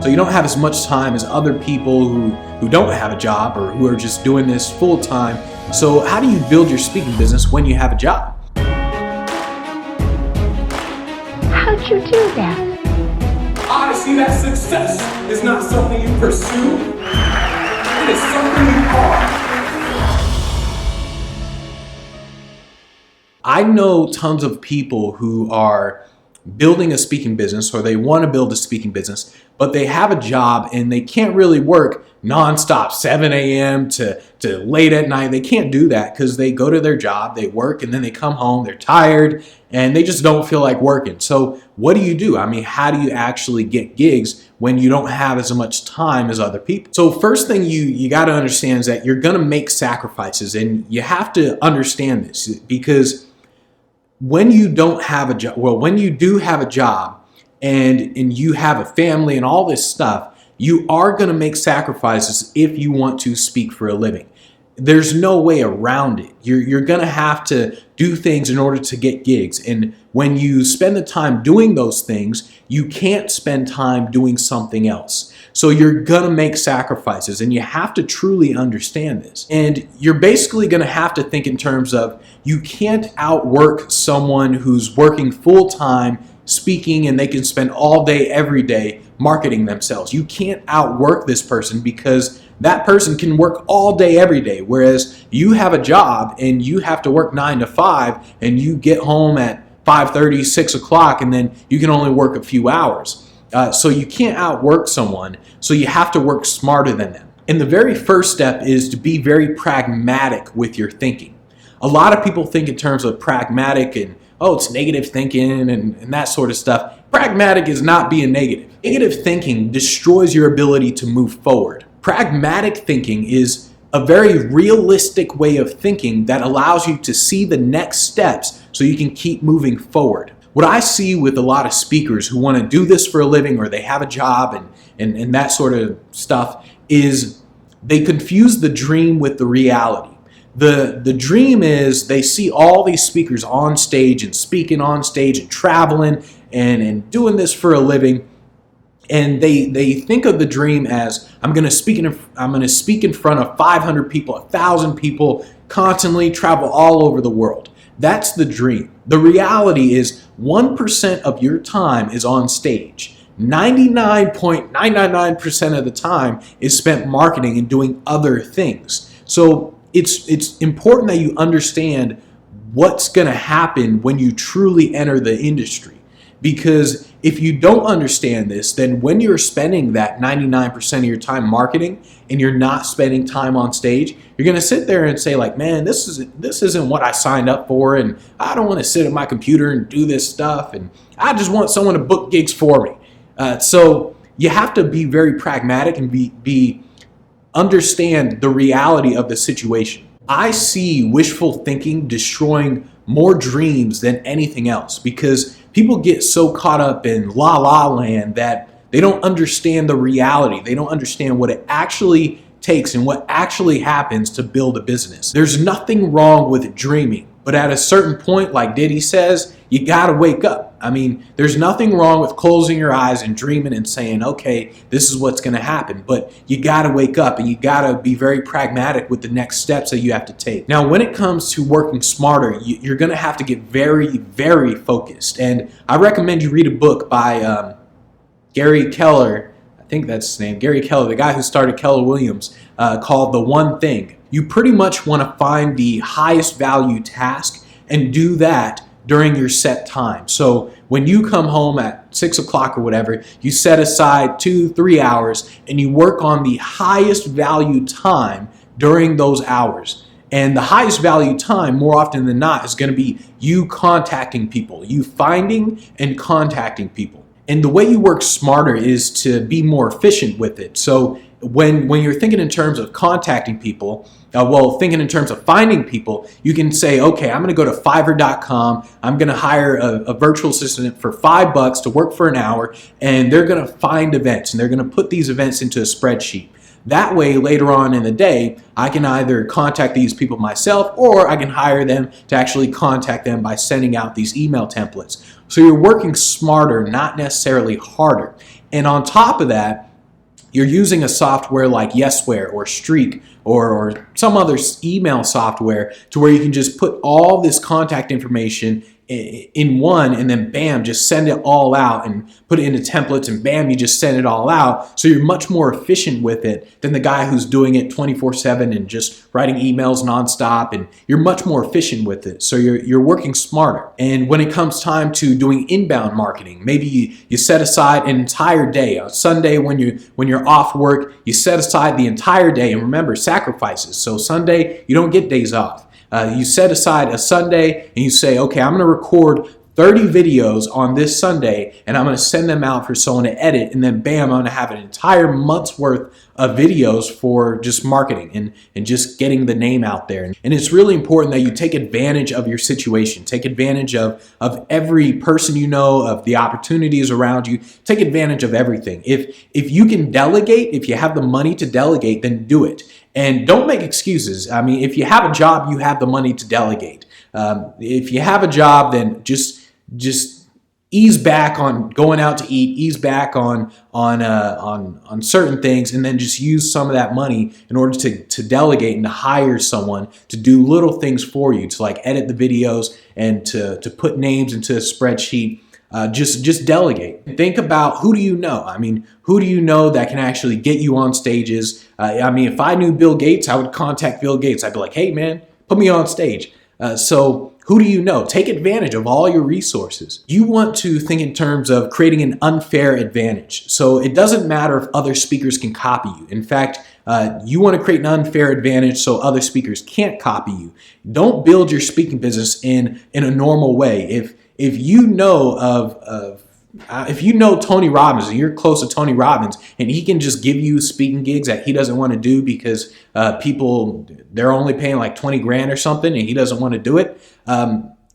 So you don't have as much time as other people who don't have a job or who are just doing this full time. So how do you build your speaking business when you have a job? How'd you do that? I see that success is not something you pursue, it is something you are. I know tons of people who are building a speaking business, or they want to build a speaking business, but they have a job and they can't really work nonstop 7 a.m. to late at night. They can't do that because they go to their job, they work, and then they come home, they're tired, and they just don't feel like working. So what do? I mean, how do you actually get gigs when you don't have as much time as other people? So first thing you got to understand is that you're going to make sacrifices, and you have to understand this because when you don't have a job, well, when you do have a job and you have a family and all this stuff, you are going to make sacrifices if you want to speak for a living. There's no way around it. You're going to have to do things in order to get gigs. And when you spend the time doing those things, you can't spend time doing something else. So you're going to make sacrifices, and you have to truly understand this. And you're basically going to have to think in terms of you can't outwork someone who's working full time speaking and they can spend all day, every day marketing themselves. You can't outwork this person because that person can work all day, every day. Whereas you have a job and you have to work 9 to 5 and you get home at 5:30, 6 o'clock, and then you can only work a few hours. So you can't outwork someone, so you have to work smarter than them. And the very first step is to be very pragmatic with your thinking. A lot of people think in terms of pragmatic and, oh, it's negative thinking and that sort of stuff. Pragmatic is not being negative. Negative thinking destroys your ability to move forward. Pragmatic thinking is a very realistic way of thinking that allows you to see the next steps so you can keep moving forward. What I see with a lot of speakers who want to do this for a living, or they have a job and that sort of stuff, is they confuse the dream with the reality. The dream is they see all these speakers on stage and speaking on stage and traveling and doing this for a living, and they think of the dream as I'm going to speak in front of 500 people, 1,000 people, constantly travel all over the world. That's the dream. The reality is 1% of your time is on stage. 99.999% of the time is spent marketing and doing other things. So it's important that you understand what's going to happen when you truly enter the industry. Because if you don't understand this, then when you're spending that 99% of your time marketing and you're not spending time on stage, you're going to sit there and say like, man, this isn't what I signed up for, and I don't want to sit at my computer and do this stuff, and I just want someone to book gigs for me. So you have to be very pragmatic and understand the reality of the situation. I see wishful thinking destroying more dreams than anything else because people get so caught up in la la land that they don't understand the reality. They don't understand what it actually takes and what actually happens to build a business. There's nothing wrong with dreaming, but at a certain point, like Diddy says, you gotta wake up. I mean, there's nothing wrong with closing your eyes and dreaming and saying, okay, this is what's gonna happen, but you gotta wake up and you gotta be very pragmatic with the next steps that you have to take. Now, when it comes to working smarter, you're gonna have to get very, very focused. And I recommend you read a book by Gary Keller, I think that's his name, Gary Keller, the guy who started Keller Williams, called The One Thing. You pretty much wanna find the highest value task and do that during your set time. So when you come home at 6 o'clock or whatever, you set aside 2-3 hours and you work on the highest value time during those hours. And the highest value time, more often than not, is going to be you contacting people, you finding and contacting people. And the way you work smarter is to be more efficient with it. So when you're thinking in terms of contacting people, thinking in terms of finding people, you can say, okay, I'm going to go to Fiverr.com. I'm going to hire a virtual assistant for $5 to work for an hour, and they're going to find events, and they're going to put these events into a spreadsheet. That way, later on in the day, I can either contact these people myself, or I can hire them to actually contact them by sending out these email templates. So you're working smarter, not necessarily harder. And on top of that, you're using a software like Yesware or Streak or some other email software to where you can just put all this contact information in one, and then bam, just send it all out and put it into templates, and bam, you just send it all out. So you're much more efficient with it than the guy who's doing it 24/7 and just writing emails nonstop, and you're much more efficient with it. So you're working smarter. And when it comes time to doing inbound marketing, maybe you set aside an entire day. On Sunday when you're off work, you set aside the entire day, and remember, sacrifices. So Sunday, you don't get days off. You set aside a Sunday and you say, okay, I'm going to record 30 videos on this Sunday and I'm going to send them out for someone to edit, and then bam, I'm going to have an entire month's worth of videos for just marketing and just getting the name out there. And it's really important that you take advantage of your situation, take advantage of every person you know, of the opportunities around you, take advantage of everything. If you can delegate, if you have the money to delegate, then do it. And don't make excuses. I mean, if you have a job, you have the money to delegate. If you have a job, then just ease back on going out to eat, ease back on certain things, and then just use some of that money in order to delegate and to hire someone to do little things for you, to like edit the videos and to put names into a spreadsheet. Just delegate. Think about, who do you know? I mean, who do you know that can actually get you on stages? I mean, if I knew Bill Gates, I would contact Bill Gates. I'd be like, hey man, put me on stage. So who do you know? Take advantage of all your resources. You want to think in terms of creating an unfair advantage. So it doesn't matter if other speakers can copy you. In fact, you want to create an unfair advantage so other speakers can't copy you. Don't build your speaking business in a normal way. If you know if you know Tony Robbins and you're close to Tony Robbins and he can just give you speaking gigs that he doesn't want to do because they're only paying like 20 grand or something and he doesn't want to do it,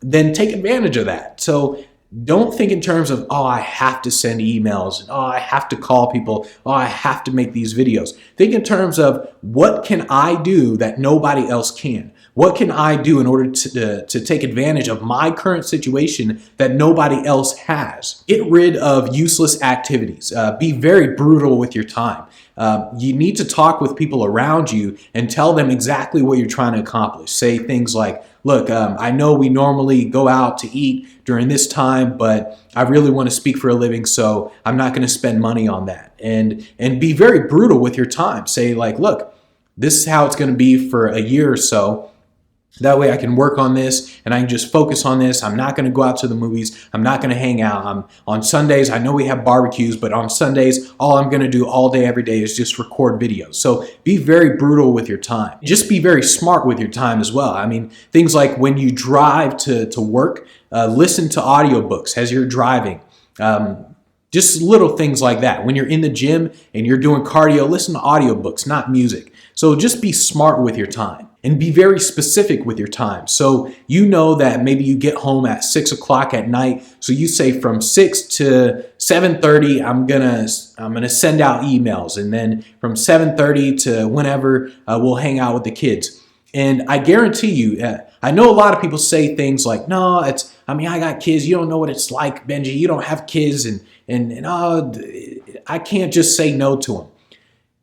then take advantage of that. So don't think in terms of, oh, I have to send emails, and oh, I have to call people, oh, I have to make these videos. Think in terms of, what can I do that nobody else can? What can I do in order to take advantage of my current situation that nobody else has? Get rid of useless activities. Be very brutal with your time. You need to talk with people around you and tell them exactly what you're trying to accomplish. Say things like, look, I know we normally go out to eat during this time, but I really want to speak for a living, so I'm not going to spend money on that. And be very brutal with your time. Say like, look, this is how it's going to be for a year or so. That way I can work on this and I can just focus on this. I'm not going to go out to the movies. I'm not going to hang out. On Sundays, I know we have barbecues, but on Sundays, all I'm going to do all day, every day is just record videos. So be very brutal with your time. Just be very smart with your time as well. I mean, things like when you drive to work, listen to audiobooks as you're driving. Just little things like that. When you're in the gym and you're doing cardio, listen to audiobooks, not music. So just be smart with your time. And be very specific with your time. So you know that maybe you get home at 6 o'clock at night. So you say from 6 to 7:30, I'm gonna send out emails, and then from 7:30 to whenever we'll hang out with the kids. And I guarantee you, I know a lot of people say things like, "No, I got kids. You don't know what it's like, Benji. You don't have kids, and I can't just say no to them."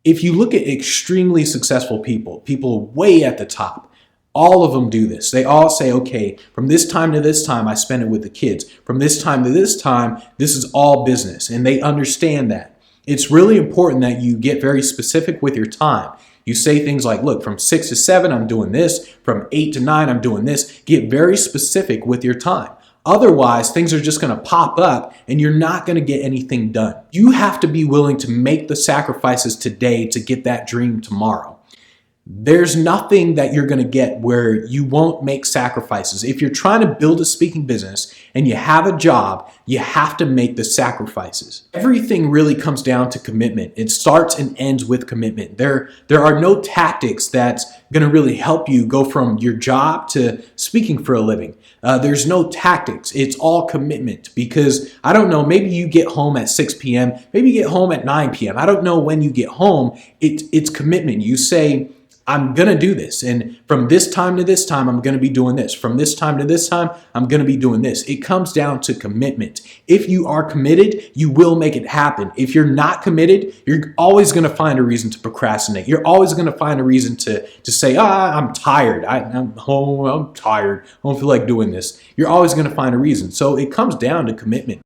If you look at extremely successful people way at the top, all of them do this. They all say, okay, from this time to this time, I spend it with the kids. From this time to this time, this is all business. And they understand that. It's really important that you get very specific with your time. You say things like, look, from 6 to 7, I'm doing this. From 8 to 9, I'm doing this. Get very specific with your time. Otherwise, things are just going to pop up and you're not going to get anything done. You have to be willing to make the sacrifices today to get that dream tomorrow. There's nothing that you're going to get where you won't make sacrifices. If you're trying to build a speaking business and you have a job, you have to make the sacrifices. Everything really comes down to commitment. It starts and ends with commitment. There are no tactics that's going to really help you go from your job to speaking for a living. There's no tactics. It's all commitment, because I don't know, maybe you get home at 6 p.m., maybe you get home at 9 p.m. I don't know when you get home. It's commitment. You say, I'm going to do this. And from this time to this time, I'm going to be doing this. From this time to this time, I'm going to be doing this. It comes down to commitment. If you are committed, you will make it happen. If you're not committed, you're always going to find a reason to procrastinate. You're always going to find a reason to say, I'm tired. I'm tired. I don't feel like doing this. You're always going to find a reason. So it comes down to commitment.